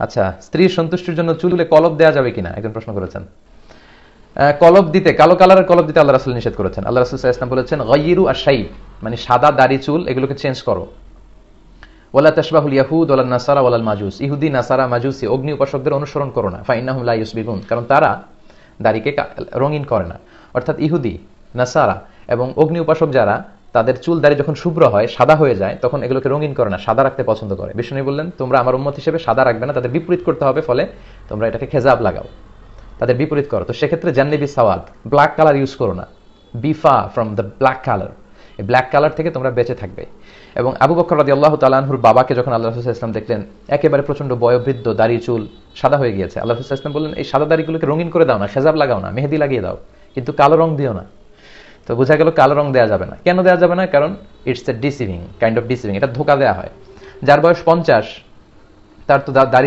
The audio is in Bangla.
আচ্ছা, স্ত্রীর সন্তুষ্টির জন্য চুলে কলব দেওয়া যাবে কিনা একজন প্রশ্ন করেছেন। কলব দিতে, কালো কালারের কলব দিতে আল্লাহ রাসূল নিষেধ করেছেন। আল্লাহ রাসূল সাল্লাল্লাহু আলাইহি ওয়াসাল্লাম বলেছেন গায়্যিরু আশ-শাইব, মানে সাদা দাড়ি চুল এগুলোকে চেঞ্জ করো। ওয়ালা তাশবাহুল ইয়াহুদ ওয়ালান নাসারা ওয়ালাল মাজুস, ইহুদি নাসারা মাজুসি অগ্নি উপাসকদের অনুসরণ করো না। ফাইন্নাহুম লা ইউসবিগুন, কারণ তারা দাড়িকে রঙিন করে না। অর্থাৎ ইহুদি, নাসারা এবং অগ্নি উপাসক যারা, তাদের চুল দাড়ি যখন শুভ্র হয়, সাদা হয়ে যায়, তখন এগুলোকে রঙিন করে না, সাদা রাখতে পছন্দ করে। বিষ্ণু বললেন তোমরা আমার উম্মত হিসেবে সাদা রাখবে না, তাদের বিপরীত করতে হবে, ফলে তোমরা এটাকে খেজাব লাগাও, তাদের বিপরীত করো। তো সেক্ষেত্রে জান্নিবি সাওয়াদ, ব্ল্যাক কালার ইউজ করো না, বি ফা ফ্রম দ্য ব্ল্যাক কালার, এই ব্ল্যাক কালার থেকে তোমরা বেঁচে থাকবে। এবং আবু বকর রাদিয়াল্লাহু তাআলা আনহুর বাবাকে যখন আল্লাহ রাসূল সাল্লাল্লাহু আলাইহি ওয়াসাল্লাম দেখলেন একেবারে প্রচন্ড বয়োবৃদ্ধ, দাড়ি চুল সাদা হয়ে গিয়েছে, আল্লাহ রাসূল সাল্লাল্লাহু আলাইহি ওয়াসাল্লাম বললেন এই সাদা দাড়িগুলোকে রঙিন করে দাও না, খেজাব লাগাও না, মেহেদি লাগিয়ে দাও, কিন্তু কালো রং দিও না। তো বোঝা গেল কালো রং দেওয়া যাবে না। কেন দেওয়া যাবে না? কারণ it's a deceiving, kind of deceiving, এটা ধোকা দেওয়া হয়। যার বয়স 50, তার তো দাড়ি